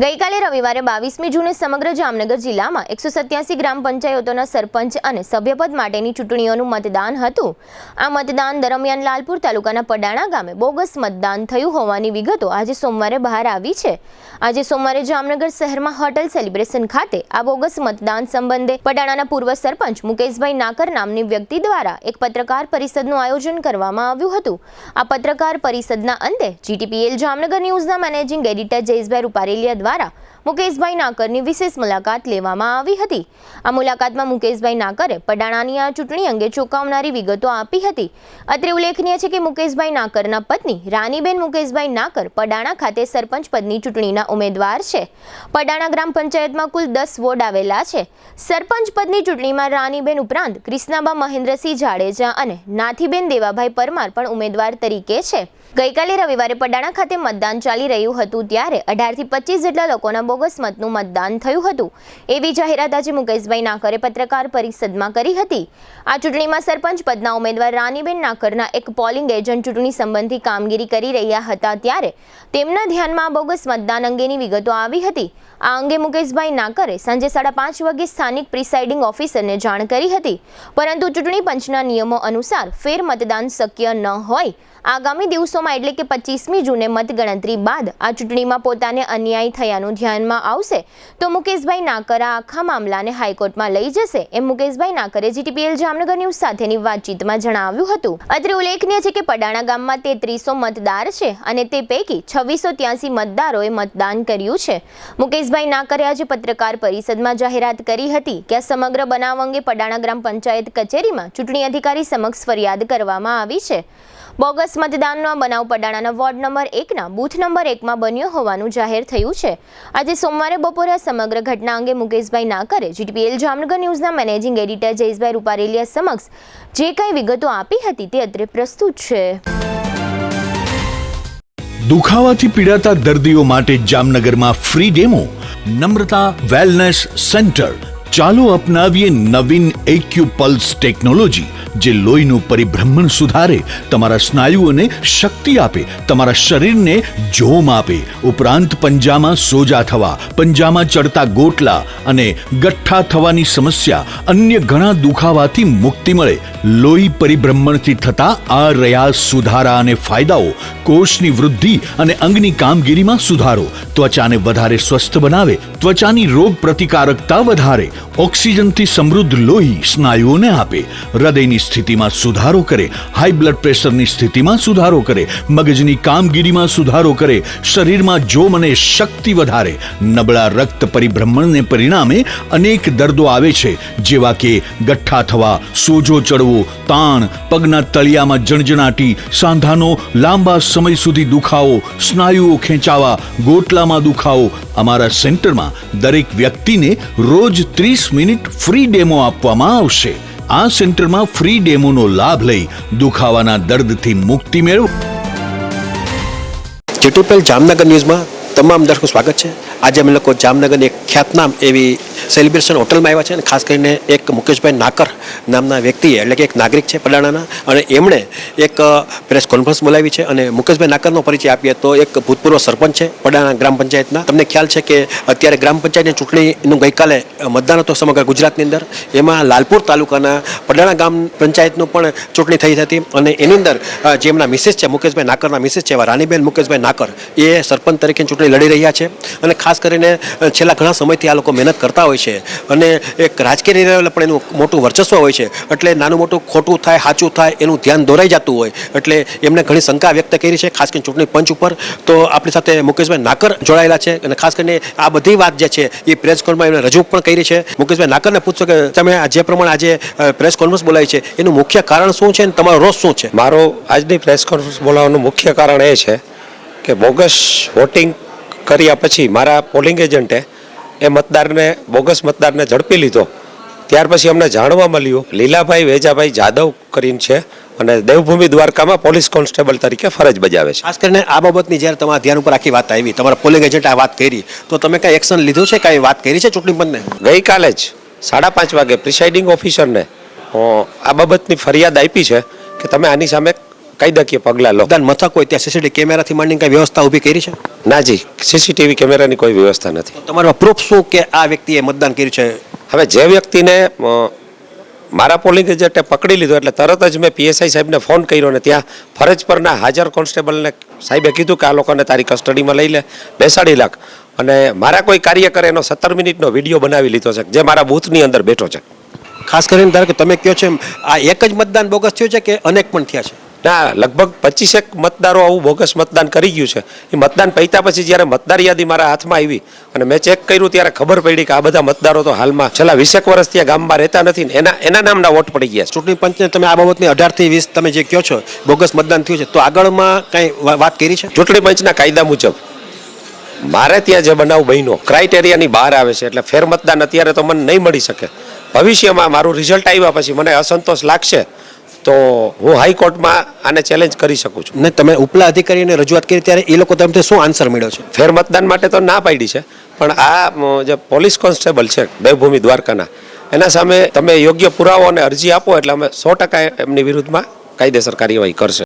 ગઈકાલે રવિવારે 22મી જૂને સમગ્ર જામનગર જિલ્લામાં 187 ગ્રામ પંચાયતોના સરપંચ અને સભ્યપદ માટેની ચૂંટણીઓનું મતદાન હતું। આ મતદાન દરમિયાન લાલપુર તાલુકાના પડાણા ગામે બોગસ મતદાન થયું હોવાની વિગતો આજે સોમવારે બહાર આવી છે। આજે સોમવારે જામનગર શહેરમાં હોટેલ સેલિબ્રેશન ખાતે આ બોગસ મતદાન સંબંધે પડાણાના પૂર્વ સરપંચ મુકેશભાઈ નાકર નામની વ્યક્તિ દ્વારા એક પત્રકાર પરિષદનું આયોજન કરવામાં આવ્યું હતું। આ પત્રકાર પરિષદના અંતે જીટીપીએલ જામનગર ન્યૂઝના મેનેજિંગ એડિટર જયેશભાઈ રૂપારેલિયા દ્વારા મુકેશભાઈ નાકરની વિશેષ મુલાકાત લેવામાં આવી હતી। આ મુલાકાતમાં મુકેશભાઈ નાકરે પડાણાની આ ચૂંટણી અંગે ચોંકાવનારી વિગતો આપી હતી। અત્રે ઉલ્લેખનીય છે કે મુકેશભાઈ નાકરના પત્ની રાનીબેન મુકેશભાઈ નાકર પડાણા ખાતે સરપંચ પદની ચૂંટણીના ઉમેદવાર છે। પડાણા ગ્રામ પંચાયતમાં કુલ 10 વોર્ડ આવેલા છે। સરપંચ પદની ચૂંટણીમાં રાનીબેન ઉપરાંત કૃષ્ણાબા મહેન્દ્રસિંહ જાડેજા અને નાથીબેન દેવાભાઈ પરમાર પણ ઉમેદવાર તરીકે છે। ગઈકાલે રવિવારે પડાણા ખાતે મતદાન ચાલી રહ્યું હતું ત્યારે 18 થી 25 જેટલા લોકોના બોગસ મતનું મતદાન થયું હતું એવી જાહેરાત આજે મુકેશભાઈ નાકરે પત્રકાર પરિષદમાં કરી હતી। આ ચૂંટણીમાં સરપંચ પદના ઉમેદવાર રાનીબેન નાકરના એક પોલિંગ એજન્ટ ચૂંટણી સંબંધી કામગીરી કરી રહ્યા હતા ત્યારે તેમના ધ્યાનમાં બોગસ મતદાન અંગેની વિગતો આવી હતી। આ અંગે મુકેશભાઈ નાકરે સાંજે 5:30 વાગે સ્થાનિક પ્રિસાઇડિંગ ઓફિસરને જાણ કરી હતી, પરંતુ ચૂંટણી પંચના નિયમો અનુસાર ફેર મતદાન શક્ય ન હોય। આગામી દિવસોમાં એટલે કે 25મી જૂને મતગણતરી બાદ આ ચૂંટણીમાં પોતાને અન્યાય થયાનું ધ્યાનમાં આવશે તો મુકેશભાઈ નાકર આ આખા મામલાને હાઈકોર્ટમાં લઈ જશે એમ મુકેશભાઈ નાકરે જીટીપીએલ જામનગર ન્યૂઝ સાથેની વાતચીતમાં જણાવ્યું હતું। અત્રે ઉલ્લેખનીય છે કે પડાણા ગામમાં 3300 મતદાર છે અને તે પૈકી 2683 મતદારોએ મતદાન કર્યું છે। મુકેશભાઈ નાકરે આજે પત્રકાર પરિષદમાં જાહેરાત કરી હતી કે આ સમગ્ર બનાવ અંગે પડાણા ગ્રામ પંચાયત કચેરીમાં ચૂંટણી અધિકારી સમક્ષ ફરિયાદ કરવામાં આવી છે। બોગસ મતદાનનો બનાવ પડાણાના વોર્ડ નંબર 1ના બૂથ નંબર 1માં બન્યો હોવાનું જાહેર થયું છે। આજે સોમવારે બપોરે સમગ્ર ઘટના અંગે મુકેશભાઈ નાકરે જીટીપીએલ જામનગર ન્યૂઝના મેનેજિંગ એડિટર જયેશભાઈ રૂપારેલિયા સમક્ષ જે કંઈ વિગતો આપી હતી તે અત્રે પ્રસ્તુત છે। દુખાવાથી પીડાતા દર્દીઓ માટે જામનગરમાં ફ્રી ડેમો નમ્રતા વેલનેસ સેન્ટર। ચાલો અપનાવીએ નવીન એક્યુપલ્સ ટેકનોલોજી જે લોહીનું પરિભ્રમણ સુધારે, તમારા સ્નાયુઓને શક્તિ આપે, તમારા શરીરને જોમ આપે, ઉપરાંત પંજામાં સોજા થવા, પંજામાં ચડતા ગોટલા અને ગઠ્ઠા થવાની સમસ્યા, અન્ય ઘણા દુખાવાથી મુક્તિ મળે। લોહી પરિભ્રમણથી થતા આ રહ્યા સુધારા અને ફાયદાઓ। કોષની વૃદ્ધિ અને અંગની કામગીરીમાં સુધારો, ત્વચાને વધારે સ્વસ્થ બનાવે, ત્વચાની રોગ પ્રતિકારકતા વધારે, ઓક્સિજનથી સમૃદ્ધ લોહી સ્નાયુઓને આપે, હૃદયની સ્થિતિમાં સુધારો કરે, હાઈ બ્લડ પ્રેશરની સ્થિતિમાં સુધારો કરે, મગજની કામગીરીમાં સુધારો કરે, શરીરમાં જોમ અને શક્તિ વધારે। નબળા રક્ત પરિભ્રમણને પરિણામે અનેક દર્દો આવે છે જેવા કે ગઠ્ઠા થવા, સોજો ચડવો, તાણ, પગના તળિયામાં જણજણાટી, સાંધાનો લાંબા સમય સુધી દુખાવો, સ્નાયુઓ ખેંચાવા, ગોટલામાં દુખાવો। અમારા સેન્ટરમાં દરેક વ્યક્તિને રોજ 30 મિનિટ ફ્રી ડેમો આપવામાં આવશે। આ સેન્ટરમાં ફ્રી ડેમોનો લાભ લઈ દુખાવાના દર્દથી મુક્તિ મેળવો। જીટીપીએલ જામનગર ન્યૂઝમાં તમામ દર્શકો સ્વાગત છે। આજે અમે લોકો જામનગરની એક ખ્યાતનામ એવી સેલિબ્રેશન હોટલમાં આવ્યા છે અને ખાસ કરીને એક મુકેશભાઈ નાકર નામના વ્યક્તિએ એટલે કે એક નાગરિક છે પડાણાના અને એમણે એક પ્રેસ કોન્ફરન્સ બોલાવી છે અને મુકેશભાઈ નાકરનો પરિચય આપીએ તો એક ભૂતપૂર્વ સરપંચ છે પડાણા ગ્રામ પંચાયતના। તમને ખ્યાલ છે કે અત્યારે ગ્રામ પંચાયતની ચૂંટણીનું ગઈકાલે મતદાન હતો સમગ્ર ગુજરાતની અંદર, એમાં લાલપુર તાલુકાના પડાણા ગ્રામ પંચાયતનું પણ ચૂંટણી થઈ હતી અને એની અંદર જે એમના મિસેસ છે મુકેશભાઈ નાકરના મિસેસ છે એવા રાનીબેન મુકેશભાઈ નાકર એ સરપંચ તરીકે ચૂંટણી લડી રહ્યા છે અને ખાસ કરીને છેલ્લા ઘણા સમયથી આ લોકો મહેનત કરતા હોય છે અને એક રાજકીય લેવલે પણ એનું મોટું વર્ચસ્વ હોય છે એટલે નાનું મોટું ખોટું થાય સાચું થાય એનું ધ્યાન દોરાઈ જતું હોય એટલે એમને ઘણી શંકા વ્યક્ત કરી છે ખાસ કરીને ચૂંટણી પંચ ઉપર। તો આપણી સાથે મુકેશભાઈ નાકર જોડાયેલા છે અને ખાસ કરીને આ બધી વાત જે છે એ પ્રેસ કોન્ફરન્સમાં એમણે રજૂ પણ કરી છે। મુકેશભાઈ નાકરને પૂછશો કે તમે જે પ્રમાણે આજે પ્રેસ કોન્ફરન્સ બોલાવી છે એનું મુખ્ય કારણ શું છે અને તમારો રોષ શું છે? મારો આજની પ્રેસ કોન્ફરન્સ બોલાવવાનું મુખ્ય કારણ એ છે કે બોગસ વોટિંગ કર્યા પછી મારા પોલિંગ એજન્ટે એ બોગસ મતદારને ઝડપી લીધો। ત્યાર પછી અમને જાણવા મળ્યું લીલાભાઈ વેજાભાઈ જાદવ કરીને છે અને દેવભૂમિ દ્વારકામાં પોલીસ કોન્સ્ટેબલ તરીકે ફરજ બજાવે છે। ખાસ કરીને આ બાબતની જ્યારે તમારા ધ્યાન ઉપર આખી વાત આવી, તમારા પોલિંગ એજન્ટ આ વાત કરી તો તમે કાંઈ એક્શન લીધું છે, કાંઈ વાત કરી છે ચૂંટણી પંચને? ગઈકાલે જ 5:30 વાગે પ્રિસાઇડિંગ ઓફિસરને આ બાબતની ફરિયાદ આપી છે કે તમે આની સામે કાયદાકીય પગલાં લો. મતદાન મથક હોય ત્યાં સીસીટીવી કેમેરાથી માંડીને કઈ વ્યવસ્થા ઊભી કરી છે? ના જી, સીસીટીવી કેમેરાની કોઈ વ્યવસ્થા નથી. તમારા પ્રૂફ શું કે આ વ્યક્તિએ મતદાન કર્યું છે? હવે જે વ્યક્તિને મારા પોલિંગ એજન્ટે પકડી લીધો એટલે તરત જ મેં પીએસઆઈ સાહેબને ફોન કર્યો ને ત્યાં ફરજ પરના હાજર કોન્સ્ટેબલને સાહેબે કીધું કે આ લોકોને તારી કસ્ટડીમાં લઈ લે, બેસાડી લાખ. અને મારા કોઈ કાર્યકરે એનો 17 મિનિટનો વિડીયો બનાવી લીધો છે જે મારા બૂથની અંદર બેઠો છે. ખાસ કરીને ધારો કે તમે કહો છો એમ, આ એક જ મતદાન બોગસ થયું છે કે અનેક પણ થયા છે? ના, લગભગ 25 મતદારો આવું બોગસ મતદાન કરી ગયું છે. એ મતદાન પૈતા પછી જ્યારે મતદાર યાદી મારા હાથમાં આવી અને મેં ચેક કર્યું ત્યારે ખબર પડી કે આ બધા મતદારો તો હાલમાં છેલ્લા 20 વર્ષ ત્યાં ગામમાં રહેતા નથી ને એના નામના વોટ પડી ગયા છે. ચૂંટણી પંચને તમે આ બાબતની 18 થી 20 તમે જે કહો છો બોગસ મતદાન થયું છે, તો આગળમાં કઈ વાત કરી છે? ચૂંટણી પંચના કાયદા મુજબ મારે ત્યાં જે બનાવ બન્યો ક્રાઇટેરિયાની બહાર આવે છે એટલે ફેર મતદાન અત્યારે તો મને નહીં મળી શકે. ભવિષ્યમાં મારું રિઝલ્ટ આવ્યા પછી મને અસંતોષ લાગશે તો હું હાઈકોર્ટમાં આને ચેલેન્જ કરી શકું છું. ને તમે ઉપલા અધિકારીઓને રજૂઆત કરી ત્યારે એ લોકો તમને શું આન્સર મળ્યો છે? ફેર મતદાન માટે તો ના પાડી છે, પણ આ જે પોલીસ કોન્સ્ટેબલ છે દેવભૂમિ દ્વારકાના, એના સામે તમે યોગ્ય પુરાવો અને અરજી આપો એટલે અમે 100% એમની વિરુદ્ધમાં કાયદેસર કાર્યવાહી કરશે.